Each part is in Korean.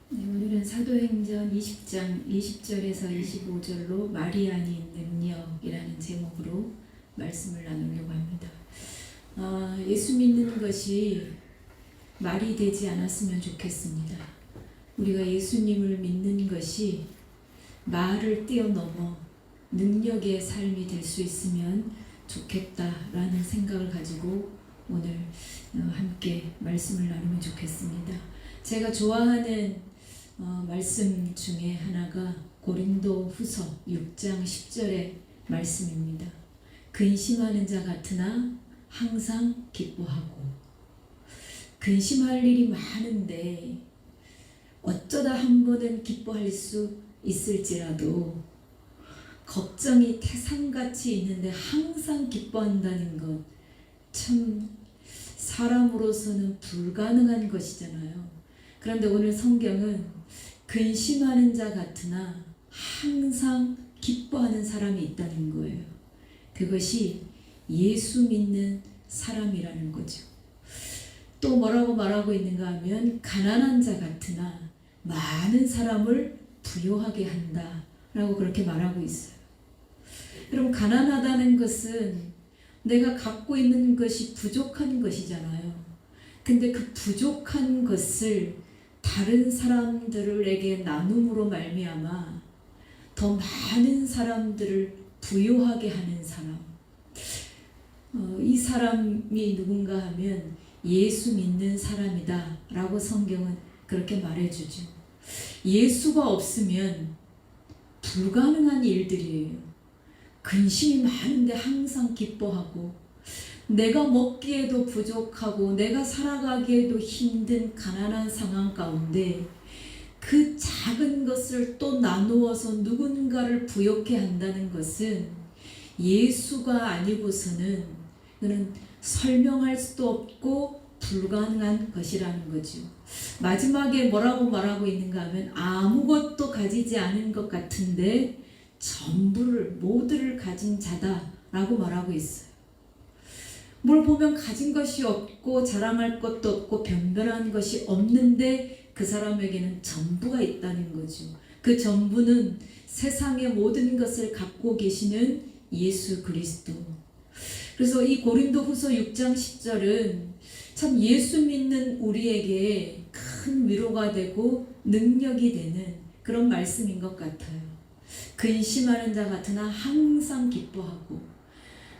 네, 오늘은 사도행전 20장 20절에서 25절로 말이 아닌 능력이라는 제목으로 말씀을 나누려고 합니다. 예수 믿는 것이 말이 되지 않았으면 좋겠습니다. 우리가 예수님을 믿는 것이 말을 뛰어넘어 능력의 삶이 될 수 있으면 좋겠다라는 생각을 가지고 오늘 함께 말씀을 나누면 좋겠습니다. 제가 좋아하는 말씀 중에 하나가 고린도 후서 6장 10절의 말씀입니다. 근심하는 자 같으나 항상 기뻐하고. 근심할 일이 많은데 어쩌다 한 번은 기뻐할 수 있을지라도 걱정이 태산같이 있는데 항상 기뻐한다는 것, 참 사람으로서는 불가능한 것이잖아요. 그런데 오늘 성경은 근심하는 자 같으나 항상 기뻐하는 사람이 있다는 거예요. 그것이 예수 믿는 사람이라는 거죠. 또 뭐라고 말하고 있는가 하면 가난한 자 같으나 많은 사람을 부요하게 한다 라고 그렇게 말하고 있어요. 그럼 가난하다는 것은 내가 갖고 있는 것이 부족한 것이잖아요. 근데 그 부족한 것을 다른 사람들에게 나눔으로 말미암아 더 많은 사람들을 부요하게 하는 사람, 이 사람이 누군가 하면 예수 믿는 사람이다 라고 성경은 그렇게 말해주죠. 예수가 없으면 불가능한 일들이에요. 근심이 많은데 항상 기뻐하고, 내가 먹기에도 부족하고 내가 살아가기에도 힘든 가난한 상황 가운데 그 작은 것을 또 나누어서 누군가를 부욕해 한다는 것은 예수가 아니고서는 그는 설명할 수도 없고 불가능한 것이라는 거죠. 마지막에 뭐라고 말하고 있는가 하면 아무것도 가지지 않은 것 같은데 모두를 가진 자다라고 말하고 있어요. 뭘 보면 가진 것이 없고 자랑할 것도 없고 변변한 것이 없는데 그 사람에게는 전부가 있다는 거죠. 그 전부는 세상의 모든 것을 갖고 계시는 예수 그리스도. 그래서 이 고린도 후서 6장 10절은 참 예수 믿는 우리에게 큰 위로가 되고 능력이 되는 그런 말씀인 것 같아요. 근심하는 자 같으나 항상 기뻐하고,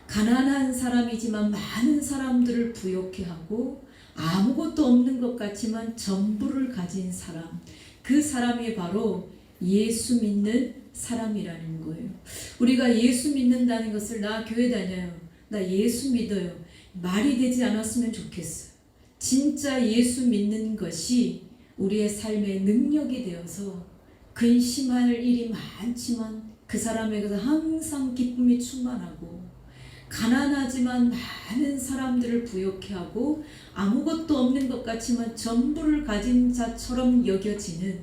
가난한 사람이지만 많은 사람들을 부욕해 하고 아무것도 없는 것 같지만 전부를 가진 사람, 그 사람이 바로 예수 믿는 사람이라는 거예요. 우리가 예수 믿는다는 것을 나 교회 다녀요, 나 예수 믿어요, 말이 되지 않았으면 좋겠어요. 진짜 예수 믿는 것이 우리의 삶의 능력이 되어서 근심할 일이 많지만 그 사람에게서 항상 기쁨이 충만하고, 가난하지만 많은 사람들을 부욕해 하고 아무것도 없는 것 같지만 전부를 가진 자처럼 여겨지는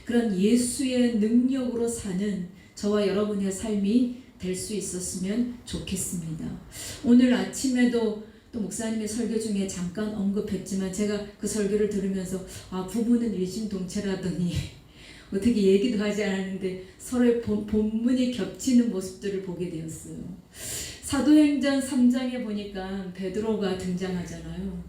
그런 예수의 능력으로 사는 저와 여러분의 삶이 될 수 있었으면 좋겠습니다. 오늘 아침에도 또 목사님의 설교 중에 잠깐 언급했지만 제가 그 설교를 들으면서 부부는 일심동체라더니 어떻게 얘기도 하지 않았는데 서로의 본문이 겹치는 모습들을 보게 되었어요. 사도행전 3장에 보니까 베드로가 등장하잖아요.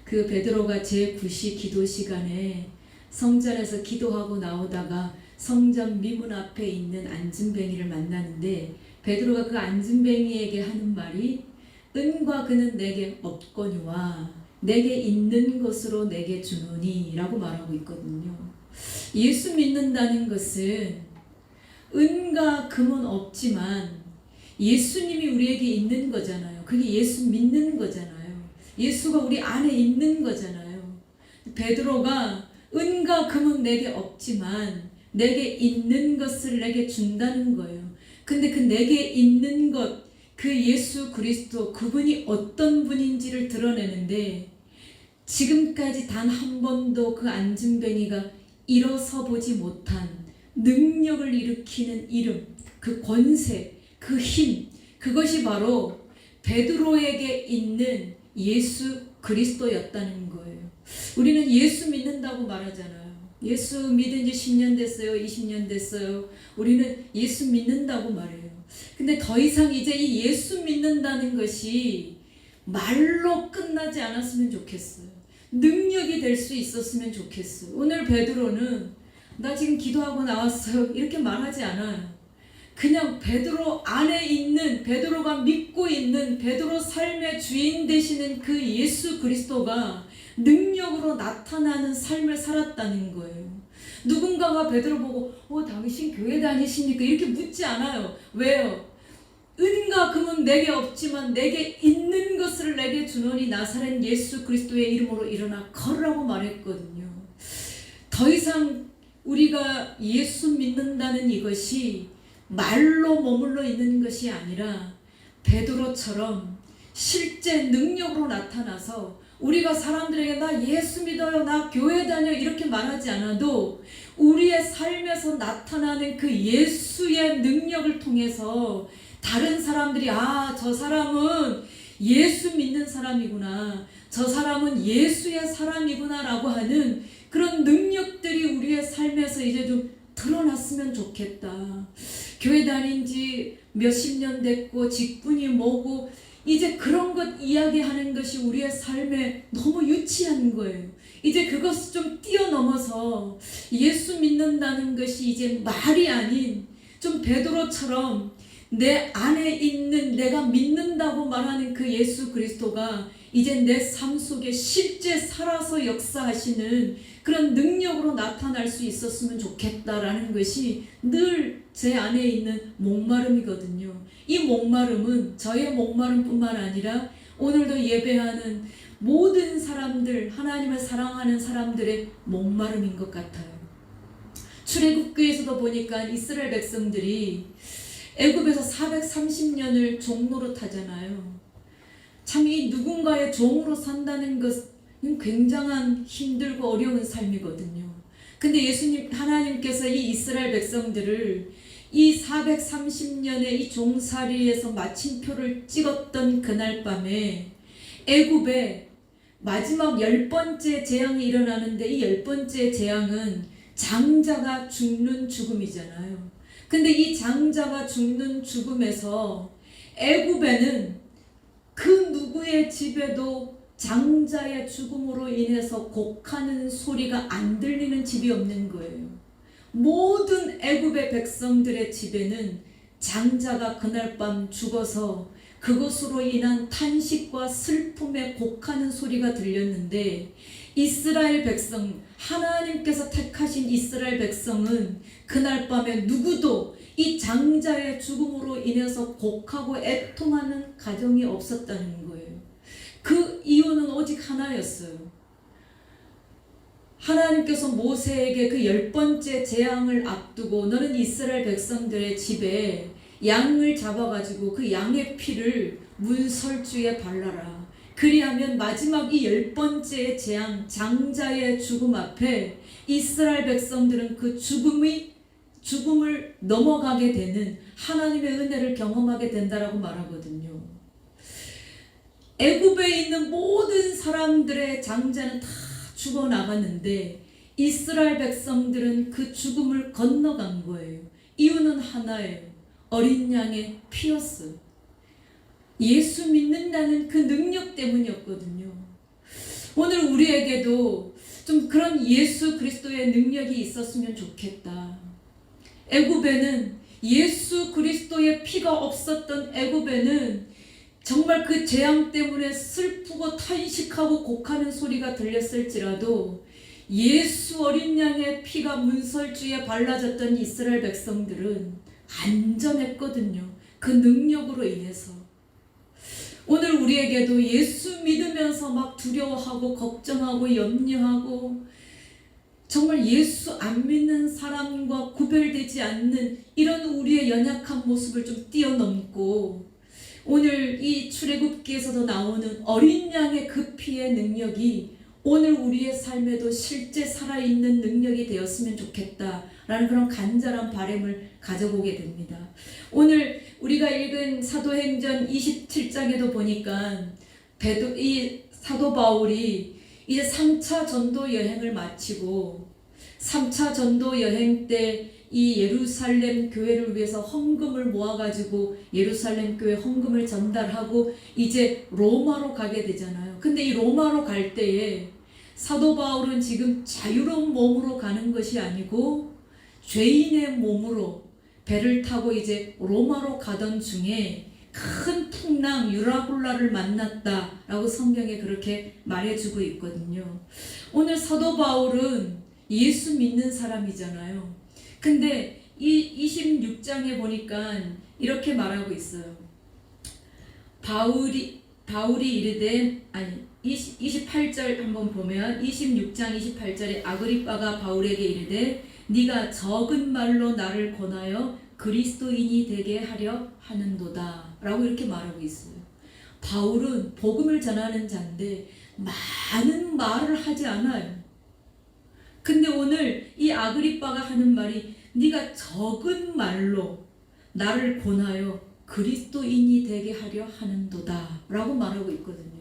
그 베드로가 제9시 기도 시간에 성전에서 기도하고 나오다가 성전 미문 앞에 있는 안진뱅이를 만나는데 베드로가 그 안진뱅이에게 하는 말이 은과 금은 내게 없거니와 내게 있는 것으로 내게 주노니 라고 말하고 있거든요. 예수 믿는다는 것은 은과 금은 없지만 예수님이 우리에게 있는 거잖아요. 그게 예수 믿는 거잖아요. 예수가 우리 안에 있는 거잖아요. 베드로가 은과 금은 내게 없지만 내게 있는 것을 내게 준다는 거예요. 근데 그 내게 있는 것, 그 예수 그리스도, 그분이 어떤 분인지를 드러내는데 지금까지 단 한 번도 그 안진뱅이가 일어서 보지 못한 능력을 일으키는 이름, 그 권세, 그 힘, 그것이 바로 베드로에게 있는 예수 그리스도였다는 거예요. 우리는 예수 믿는다고 말하잖아요. 예수 믿은 지 10년 됐어요. 20년 됐어요. 우리는 예수 믿는다고 말해요. 근데 더 이상 이제 이 예수 믿는다는 것이 말로 끝나지 않았으면 좋겠어요. 능력이 될 수 있었으면 좋겠어요. 오늘 베드로는 나 지금 기도하고 나왔어요 이렇게 말하지 않아요. 그냥 베드로 안에 있는, 베드로가 믿고 있는 베드로 삶의 주인 되시는 그 예수 그리스도가 능력으로 나타나는 삶을 살았다는 거예요. 누군가가 베드로 보고 당신 교회 다니십니까? 이렇게 묻지 않아요. 왜요? 은과 금은 내게 없지만 내게 있는 것을 내게 주노니 나사렛 예수 그리스도의 이름으로 일어나 걸으라고 말했거든요. 더 이상 우리가 예수 믿는다는 이것이 말로 머물러 있는 것이 아니라 베드로처럼 실제 능력으로 나타나서 우리가 사람들에게 나 예수 믿어요, 나 교회 다녀 이렇게 말하지 않아도 우리의 삶에서 나타나는 그 예수의 능력을 통해서 다른 사람들이 저 사람은 예수 믿는 사람이구나, 저 사람은 예수의 사람이구나 라고 하는 그런 능력들이 우리의 삶에서 이제 좀 드러났으면 좋겠다. 교회 다닌 지 몇십 년 됐고 직분이 뭐고 이제 그런 것 이야기하는 것이 우리의 삶에 너무 유치한 거예요. 이제 그것을 좀 뛰어넘어서 예수 믿는다는 것이 이제 말이 아닌 좀 베드로처럼 내 안에 있는 내가 믿는다고 말하는 그 예수 그리스도가 이제 내 삶 속에 실제 살아서 역사하시는 그런 능력으로 나타날 수 있었으면 좋겠다라는 것이 늘 제 안에 있는 목마름이거든요. 이 목마름은 저의 목마름뿐만 아니라 오늘도 예배하는 모든 사람들, 하나님을 사랑하는 사람들의 목마름인 것 같아요. 출애굽기에서도 보니까 이스라엘 백성들이 애굽에서 430년을 종노릇 하잖아요. 참 이 누군가의 종으로 산다는 것은 굉장한 힘들고 어려운 삶이거든요. 근데 예수님, 하나님께서 이 이스라엘 백성들을 이 430년의 이 종살이에서 마침표를 찍었던 그날 밤에 애굽에 마지막 10번째 재앙이 일어나는데 이 10번째 재앙은 장자가 죽는 죽음이잖아요. 근데 이 장자가 죽는 죽음에서 애굽에는 그 누구의 집에도 장자의 죽음으로 인해서 곡하는 소리가 안 들리는 집이 없는 거예요. 모든 애굽의 백성들의 집에는 장자가 그날 밤 죽어서 그것으로 인한 탄식과 슬픔의 곡하는 소리가 들렸는데 이스라엘 백성, 하나님께서 택하신 이스라엘 백성은 그날 밤에 누구도 이 장자의 죽음으로 인해서 곡하고 애통하는 가정이 없었다는 거예요. 그 이유는 오직 하나였어요. 하나님께서 모세에게 그 10번째 재앙을 앞두고 너는 이스라엘 백성들의 집에 양을 잡아가지고 그 양의 피를 문설주에 발라라. 그리하면 마지막 이 10번째 재앙, 장자의 죽음 앞에 이스라엘 백성들은 그 죽음을 넘어가게 되는 하나님의 은혜를 경험하게 된다라고 말하거든요. 애굽에 있는 모든 사람들의 장자는 다 죽어나갔는데 이스라엘 백성들은 그 죽음을 건너간 거예요. 이유는 하나예요. 어린 양의 피였어요. 예수 믿는다는 그 능력 때문이었거든요. 오늘 우리에게도 좀 그런 예수 그리스도의 능력이 있었으면 좋겠다. 애굽에는 예수 그리스도의 피가 없었던 애굽에는 정말 그 재앙 때문에 슬프고 탄식하고 곡하는 소리가 들렸을지라도 예수 어린 양의 피가 문설주에 발라졌던 이스라엘 백성들은 안전했거든요. 그 능력으로 인해서. 오늘 우리에게도 예수 믿으면서 막 두려워하고 걱정하고 염려하고 정말 예수 안 믿는 사람과 구별되지 않는 이런 우리의 연약한 모습을 좀 뛰어넘고 오늘 이 출애굽기에서도 나오는 어린 양의 그 피의 능력이 오늘 우리의 삶에도 실제 살아있는 능력이 되었으면 좋겠다라는 그런 간절한 바람을 가져보게 됩니다. 오늘 우리가 읽은 사도행전 27장에도 보니까 이 사도 바울이 이제 3차 전도 여행을 마치고 3차 전도 여행 때 이 예루살렘 교회를 위해서 헌금을 모아가지고 예루살렘 교회 헌금을 전달하고 이제 로마로 가게 되잖아요. 근데 이 로마로 갈 때에 사도 바울은 지금 자유로운 몸으로 가는 것이 아니고 죄인의 몸으로 배를 타고 이제 로마로 가던 중에 큰 풍랑 유라굴라를 만났다라고 성경에 그렇게 말해주고 있거든요. 오늘 사도 바울은 예수 믿는 사람이잖아요. 근데 이 26장에 보니까 이렇게 말하고 있어요. 바울이 이르되 28절 한번 보면 26장 28절에 아그리빠가 바울에게 이르되 네가 적은 말로 나를 권하여 그리스도인이 되게 하려 하는도다 라고 이렇게 말하고 있어요. 바울은 복음을 전하는 자인데 많은 말을 하지 않아요. 근데 오늘 이 아그리빠가 하는 말이 네가 적은 말로 나를 권하여 그리스도인이 되게 하려 하는도다 라고 말하고 있거든요.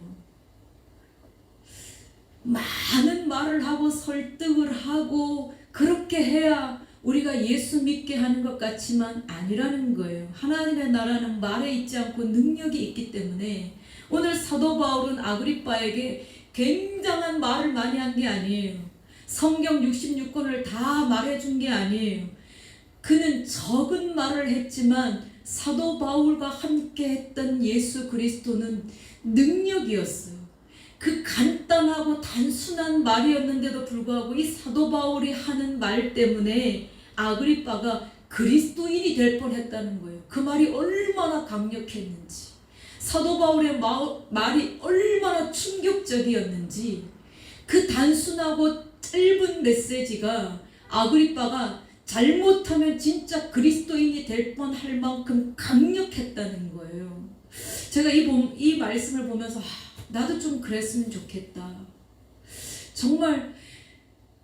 많은 말을 하고 설득을 하고 그렇게 해야 우리가 예수 믿게 하는 것 같지만 아니라는 거예요. 하나님의 나라는 말에 있지 않고 능력이 있기 때문에 오늘 사도 바울은 아그리빠에게 굉장한 말을 많이 한 게 아니에요. 성경 66권을 다 말해준 게 아니에요. 그는 적은 말을 했지만 사도 바울과 함께 했던 예수 그리스도는 능력이었어요. 그 간단하고 단순한 말이었는데도 불구하고 이 사도 바울이 하는 말 때문에 아그리빠가 그리스도인이 될 뻔했다는 거예요. 그 말이 얼마나 강력했는지, 사도 바울의 말이 얼마나 충격적이었는지, 그 단순하고 짧은 메시지가 아그리빠가 잘못하면 진짜 그리스도인이 될 뻔할 만큼 강력했다는 거예요. 제가 이 말씀을 보면서 나도 좀 그랬으면 좋겠다. 정말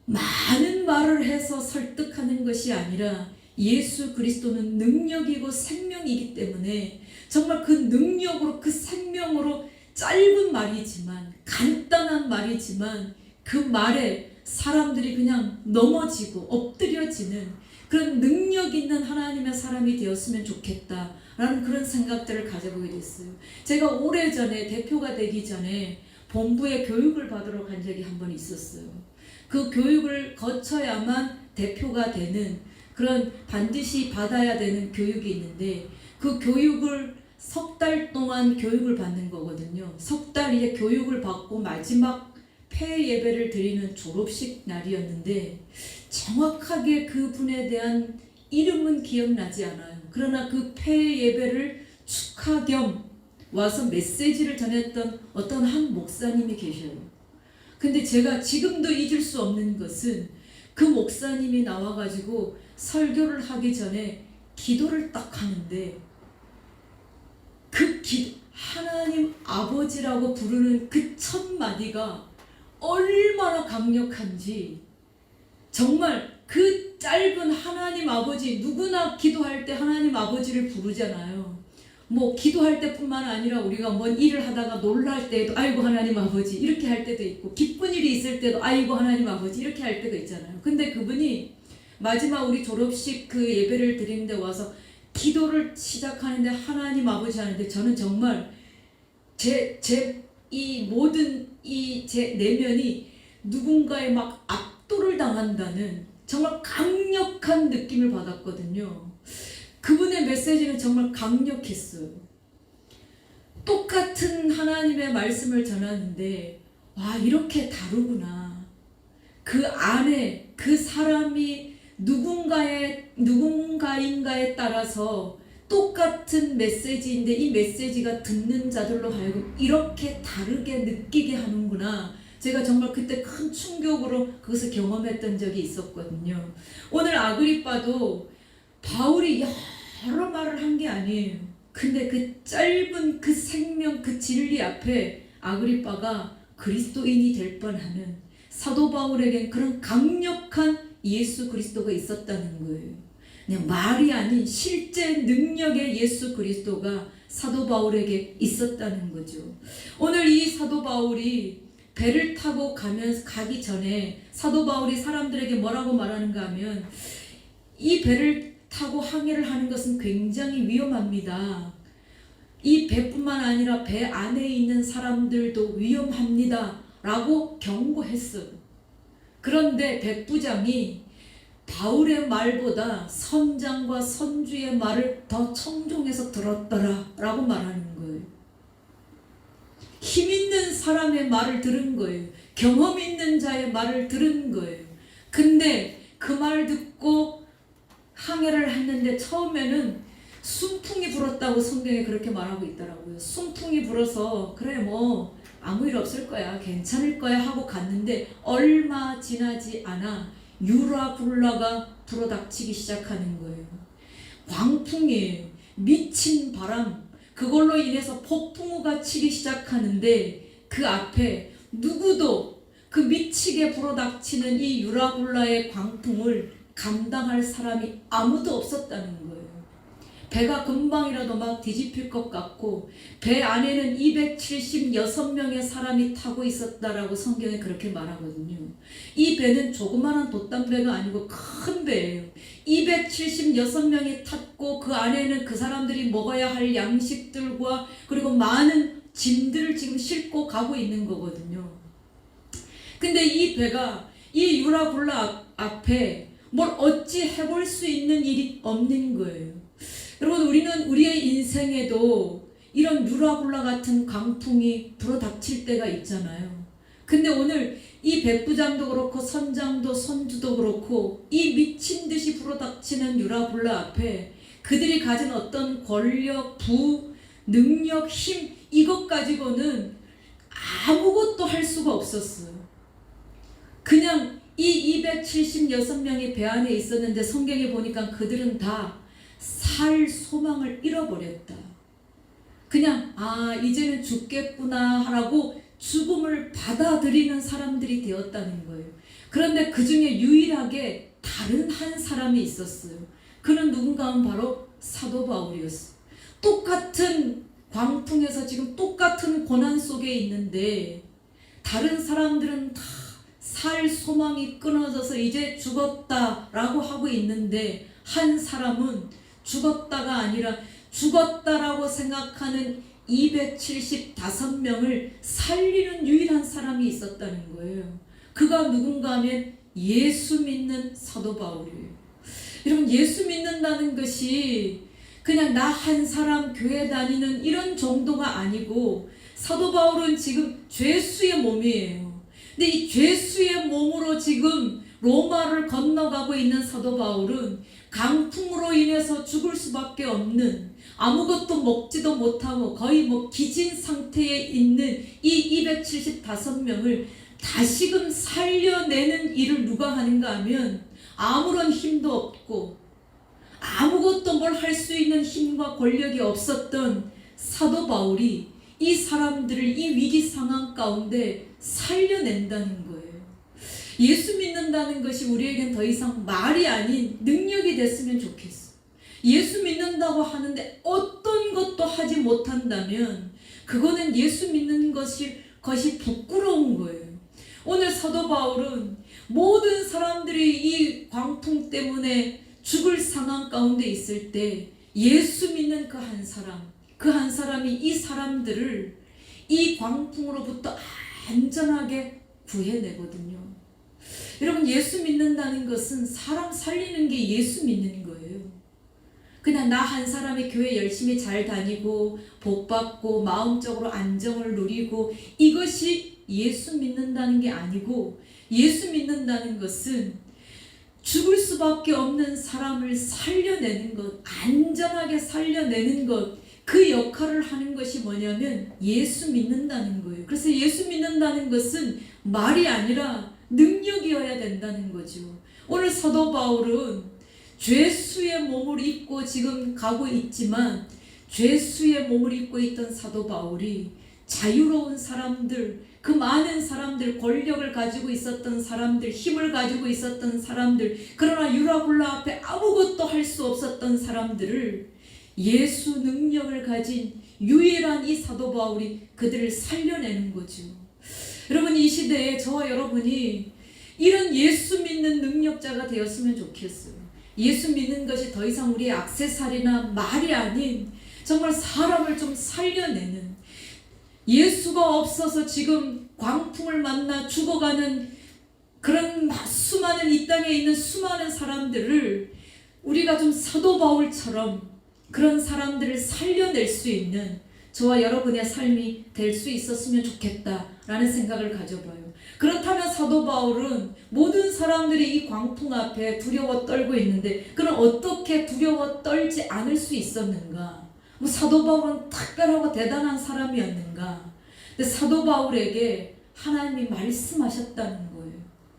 많은 말을 해서 설득하는 것이 아니라 예수 그리스도는 능력이고 생명이기 때문에 정말 그 능력으로 그 생명으로 짧은 말이지만 간단한 말이지만 그 말에 사람들이 그냥 넘어지고 엎드려지는 그런 능력 있는 하나님의 사람이 되었으면 좋겠다라는 그런 생각들을 가져보게 됐어요. 제가 오래전에 대표가 되기 전에 본부에 교육을 받으러 간 적이 한 번 있었어요. 그 교육을 거쳐야만 대표가 되는 그런 반드시 받아야 되는 교육이 있는데 그 교육을 석 달 동안 교육을 받는 거거든요. 석 달 이제 교육을 받고 마지막 폐 예배를 드리는 졸업식 날이었는데 정확하게 그분에 대한 이름은 기억나지 않아요. 그러나 그 폐 예배를 축하 겸 와서 메시지를 전했던 어떤 한 목사님이 계셔요. 근데 제가 지금도 잊을 수 없는 것은 그 목사님이 나와가지고 설교를 하기 전에 기도를 딱 하는데 하나님 아버지라고 부르는 그 첫 마디가 얼마나 강력한지, 정말 그 짧은 하나님 아버지, 누구나 기도할 때 하나님 아버지를 부르잖아요. 뭐 기도할 때뿐만 아니라 우리가 뭔 일을 하다가 놀랄 때도 아이고 하나님 아버지 이렇게 할 때도 있고, 기쁜 일이 있을 때도 아이고 하나님 아버지 이렇게 할 때가 있잖아요. 근데 그분이 마지막 우리 졸업식 그 예배를 드리는데 와서 기도를 시작하는데 하나님 아버지 하는데 저는 정말 이 모든 제 내면이 누군가에 막 압도를 당한다는 정말 강력한 느낌을 받았거든요. 그분의 메시지는 정말 강력했어요. 똑같은 하나님의 말씀을 전하는데 와, 이렇게 다르구나. 그 안에 그 사람이 누군가인가에 따라서 똑같은 메시지인데 이 메시지가 듣는 자들로 하여금 이렇게 다르게 느끼게 하는구나. 제가 정말 그때 큰 충격으로 그것을 경험했던 적이 있었거든요. 오늘 아그리빠도 바울이 여러 말을 한 게 아니에요. 근데 그 짧은 그 생명, 그 진리 앞에 아그리빠가 그리스도인이 될 뻔하는, 사도 바울에겐 그런 강력한 예수 그리스도가 있었다는 거예요. 그냥 말이 아닌 실제 능력의 예수 그리스도가 사도 바울에게 있었다는 거죠. 오늘 이 사도 바울이 배를 타고 가기 전에 사도 바울이 사람들에게 뭐라고 말하는가 하면 이 배를 타고 항해를 하는 것은 굉장히 위험합니다. 이 배뿐만 아니라 배 안에 있는 사람들도 위험합니다 라고 경고했어요. 그런데 백부장이 바울의 말보다 선장과 선주의 말을 더 청종해서 들었더라 라고 말하는 거예요. 힘 있는 사람의 말을 들은 거예요. 경험 있는 자의 말을 들은 거예요. 근데 그 말 듣고 항해를 했는데 처음에는 순풍이 불었다고 성경에 그렇게 말하고 있더라고요. 순풍이 불어서 그래 뭐 아무 일 없을 거야 괜찮을 거야 하고 갔는데 얼마 지나지 않아 유라굴라가 불어닥치기 시작하는 거예요. 광풍이 미친 바람 그걸로 인해서 폭풍우가 치기 시작하는데 그 앞에 누구도 그 미치게 불어닥치는 이 유라굴라의 광풍을 감당할 사람이 아무도 없었다는 거예요. 배가 금방이라도 막 뒤집힐 것 같고 배 안에는 276명의 사람이 타고 있었다라고 성경에 그렇게 말하거든요. 이 배는 조그마한 돛담배가 아니고 큰 배예요. 276명이 탔고 그 안에는 그 사람들이 먹어야 할 양식들과 그리고 많은 짐들을 지금 싣고 가고 있는 거거든요. 근데 이 배가 이 유라굴라 앞에 뭘 어찌 해볼 수 있는 일이 없는 거예요. 여러분 우리는 우리의 인생에도 이런 유라굴라 같은 강풍이 불어닥칠 때가 있잖아요. 근데 오늘 이 백부장도 그렇고 선장도 선주도 그렇고 이 미친 듯이 불어닥치는 유라굴라 앞에 그들이 가진 어떤 권력, 부, 능력, 힘 이것 가지고는 아무것도 할 수가 없었어요. 그냥 이 276명이 배 안에 있었는데 성경에 보니까 그들은 다 살 소망을 잃어버렸다. 그냥 이제는 죽겠구나 하라고 죽음을 받아들이는 사람들이 되었다는 거예요. 그런데 그 중에 유일하게 다른 한 사람이 있었어요. 그는 누군가 하면 바로 사도 바울이었어요. 똑같은 광풍에서 지금 똑같은 고난 속에 있는데 다른 사람들은 다 살 소망이 끊어져서 이제 죽었다라고 하고 있는데 한 사람은 죽었다가 아니라 죽었다라고 생각하는 275명을 살리는 유일한 사람이 있었다는 거예요. 그가 누군가 하면 예수 믿는 사도 바울이에요. 여러분 예수 믿는다는 것이 그냥 나 한 사람 교회 다니는 이런 정도가 아니고 사도 바울은 지금 죄수의 몸이에요. 근데 이 죄수의 몸으로 지금 로마를 건너가고 있는 사도 바울은 강풍으로 인해서 죽을 수밖에 없는 아무것도 먹지도 못하고 거의 기진 상태에 있는 이 275명을 다시금 살려내는 일을 누가 하는가 하면 아무런 힘도 없고 아무것도 뭘 할 수 있는 힘과 권력이 없었던 사도 바울이 이 사람들을 이 위기 상황 가운데 살려낸다는 거예요. 예수 믿는다는 것이 우리에겐 더 이상 말이 아닌 능력이 됐으면 좋겠어. 예수 믿는다고 하는데 어떤 것도 하지 못한다면 그거는 예수 믿는 것이 부끄러운 거예요. 오늘 사도 바울은 모든 사람들이 이 광풍 때문에 죽을 상황 가운데 있을 때 예수 믿는 그 한 사람이 이 사람들을 이 광풍으로부터 안전하게 구해내거든요. 여러분 예수 믿는다는 것은 사람 살리는 게 예수 믿는 거예요. 그냥 나 한 사람이 교회 열심히 잘 다니고 복 받고 마음적으로 안정을 누리고 이것이 예수 믿는다는 게 아니고 예수 믿는다는 것은 죽을 수밖에 없는 사람을 살려내는 것, 안전하게 살려내는 것, 그 역할을 하는 것이 뭐냐면 예수 믿는다는 거예요. 그래서 예수 믿는다는 것은 말이 아니라 능력이어야 된다는 거죠. 오늘 사도 바울은 죄수의 몸을 입고 지금 가고 있지만 죄수의 몸을 입고 있던 사도 바울이 자유로운 사람들, 그 많은 사람들, 권력을 가지고 있었던 사람들, 힘을 가지고 있었던 사람들, 그러나 유라굴라 앞에 아무것도 할 수 없었던 사람들을 예수 능력을 가진 유일한 이 사도 바울이 그들을 살려내는 거죠. 여러분, 이 시대에 저와 여러분이 이런 예수 믿는 능력자가 되었으면 좋겠어요. 예수 믿는 것이 더 이상 우리의 액세서리나 말이 아닌 정말 사람을 좀 살려내는, 예수가 없어서 지금 광풍을 만나 죽어가는 그런 수많은, 이 땅에 있는 수많은 사람들을 우리가 좀 사도 바울처럼 그런 사람들을 살려낼 수 있는 저와 여러분의 삶이 될 수 있었으면 좋겠다라는 생각을 가져봐요. 그렇다면 사도 바울은 모든 사람들이 이 광풍 앞에 두려워 떨고 있는데 그럼 어떻게 두려워 떨지 않을 수 있었는가? 뭐 사도 바울은 특별하고 대단한 사람이었는가? 근데 사도 바울에게 하나님이 말씀하셨다는 거예요.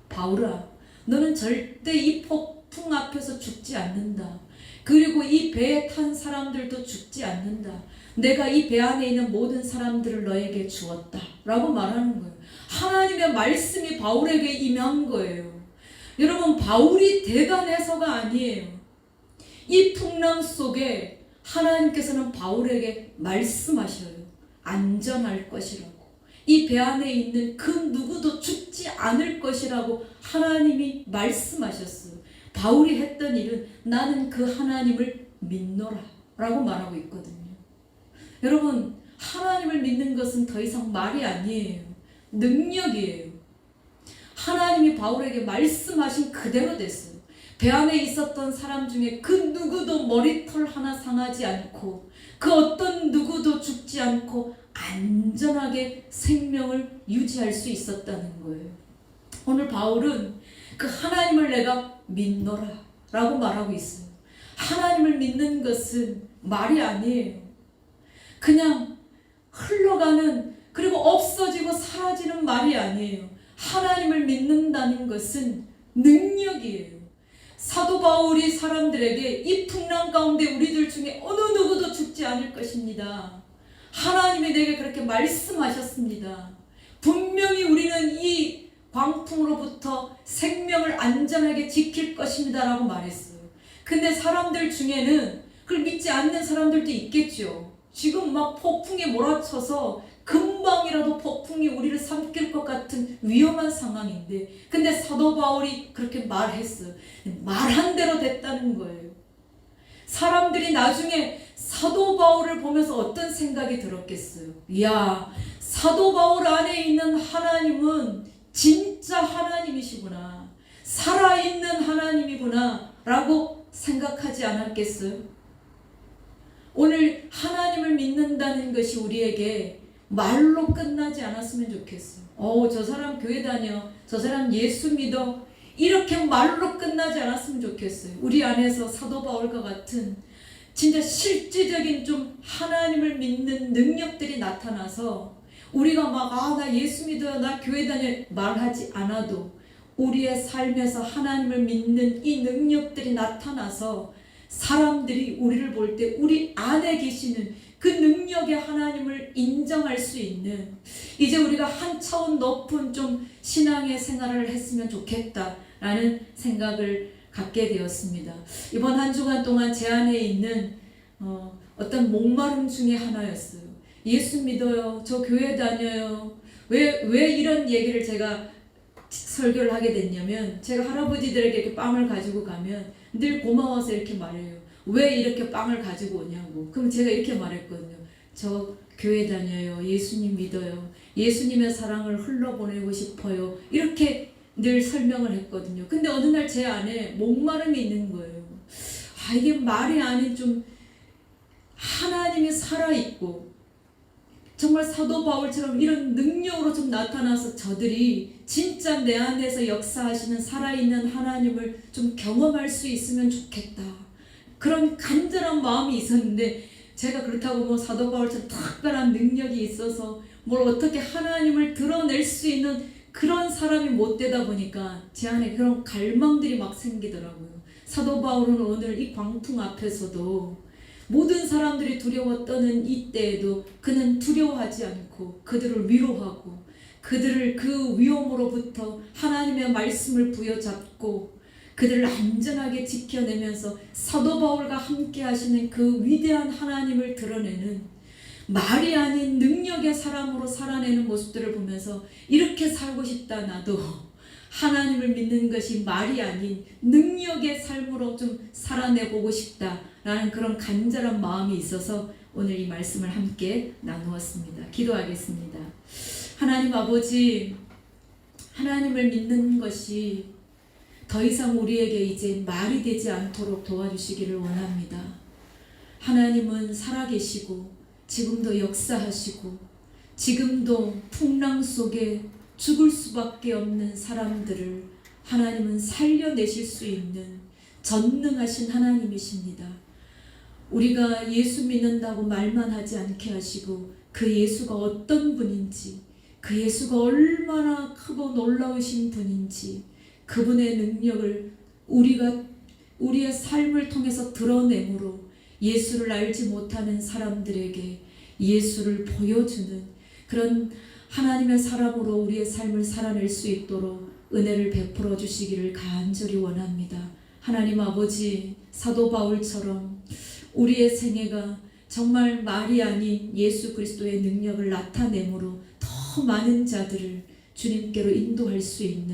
바울아, 너는 절대 이 폭풍 앞에서 죽지 않는다. 그리고 이 배에 탄 사람들도 죽지 않는다. 내가 이 배 안에 있는 모든 사람들을 너에게 주었다 라고 말하는 거예요. 하나님의 말씀이 바울에게 임한 거예요. 여러분, 바울이 대단해서가 아니에요. 이 풍랑 속에 하나님께서는 바울에게 말씀하셔요. 안전할 것이라고, 이 배 안에 있는 그 누구도 죽지 않을 것이라고 하나님이 말씀하셨어요. 바울이 했던 일은 나는 그 하나님을 믿노라 라고 말하고 있거든요. 여러분, 하나님을 믿는 것은 더 이상 말이 아니에요. 능력이에요. 하나님이 바울에게 말씀하신 그대로 됐어요. 배 안에 있었던 사람 중에 그 누구도 머리털 하나 상하지 않고 그 어떤 누구도 죽지 않고 안전하게 생명을 유지할 수 있었다는 거예요. 오늘 바울은 그 하나님을 내가 믿노라 라고 말하고 있어요. 하나님을 믿는 것은 말이 아니에요. 그냥 흘러가는, 그리고 없어지고 사라지는 말이 아니에요. 하나님을 믿는다는 것은 능력이에요. 사도 바울이 사람들에게 이 풍랑 가운데 우리들 중에 어느 누구도 죽지 않을 것입니다. 하나님이 내게 그렇게 말씀하셨습니다. 분명히 우리는 이 광풍으로부터 생명을 안전하게 지킬 것입니다 라고 말했어요. 근데 사람들 중에는 그걸 믿지 않는 사람들도 있겠죠. 지금 막 폭풍에 몰아쳐서 금방이라도 폭풍이 우리를 삼킬 것 같은 위험한 상황인데, 근데 사도 바울이 그렇게 말했어요. 말한 대로 됐다는 거예요. 사람들이 나중에 사도 바울을 보면서 어떤 생각이 들었겠어요? 이야, 사도 바울 안에 있는 하나님은 진짜 하나님이시구나, 살아있는 하나님이구나 라고 생각하지 않았겠어요? 오늘 하나님을 믿는다는 것이 우리에게 말로 끝나지 않았으면 좋겠어요. 저 사람 교회 다녀, 저 사람 예수 믿어, 이렇게 말로 끝나지 않았으면 좋겠어요. 우리 안에서 사도 바울과 같은 진짜 실제적인 좀 하나님을 믿는 능력들이 나타나서 우리가 막 나 예수 믿어요, 나 교회 다녀 말하지 않아도 우리의 삶에서 하나님을 믿는 이 능력들이 나타나서 사람들이 우리를 볼 때 우리 안에 계시는 그 능력의 하나님을 인정할 수 있는, 이제 우리가 한 차원 높은 좀 신앙의 생활을 했으면 좋겠다라는 생각을 갖게 되었습니다. 이번 한 주간 동안 제 안에 있는 어떤 목마름 중에 하나였어요. 예수 믿어요, 저 교회 다녀요. 왜 이런 얘기를 제가 설교를 하게 됐냐면, 제가 할아버지들에게 이렇게 빵을 가지고 가면 늘 고마워서 이렇게 말해요. 왜 이렇게 빵을 가지고 오냐고. 그럼 제가 이렇게 말했거든요. 저 교회 다녀요, 예수님 믿어요, 예수님의 사랑을 흘러보내고 싶어요, 이렇게 늘 설명을 했거든요. 근데 어느 날 제 안에 목마름이 있는 거예요. 이게 말이 아닌 좀 하나님이 살아있고 정말 사도 바울처럼 이런 능력으로 좀 나타나서 저들이 진짜 내 안에서 역사하시는 살아있는 하나님을 좀 경험할 수 있으면 좋겠다, 그런 간절한 마음이 있었는데, 제가 그렇다고 뭐 사도 바울처럼 특별한 능력이 있어서 뭘 어떻게 하나님을 드러낼 수 있는 그런 사람이 못 되다 보니까 제 안에 그런 갈망들이 막 생기더라고요. 사도 바울은 오늘 이 광풍 앞에서도 모든 사람들이 두려워 떠는 이때에도 그는 두려워하지 않고 그들을 위로하고 그들을 그 위험으로부터 하나님의 말씀을 부여잡고 그들을 안전하게 지켜내면서 사도 바울과 함께 하시는 그 위대한 하나님을 드러내는, 말이 아닌 능력의 사람으로 살아내는 모습들을 보면서 이렇게 살고 싶다. 나도 하나님을 믿는 것이 말이 아닌 능력의 삶으로 좀 살아내보고 싶다라는 그런 간절한 마음이 있어서 오늘 이 말씀을 함께 나누었습니다. 기도하겠습니다. 하나님 아버지, 하나님을 믿는 것이 더 이상 우리에게 이제 말이 되지 않도록 도와주시기를 원합니다. 하나님은 살아계시고 지금도 역사하시고 지금도 풍랑 속에 죽을 수밖에 없는 사람들을 하나님은 살려내실 수 있는 전능하신 하나님이십니다. 우리가 예수 믿는다고 말만 하지 않게 하시고 그 예수가 어떤 분인지, 그 예수가 얼마나 크고 놀라우신 분인지, 그분의 능력을 우리의 삶을 통해서 드러내므로 예수를 알지 못하는 사람들에게 예수를 보여주는 그런 하나님의 사람으로 우리의 삶을 살아낼 수 있도록 은혜를 베풀어 주시기를 간절히 원합니다. 하나님 아버지, 사도 바울처럼 우리의 생애가 정말 말이 아닌 예수 그리스도의 능력을 나타내므로 더 많은 자들을 주님께로 인도할 수 있는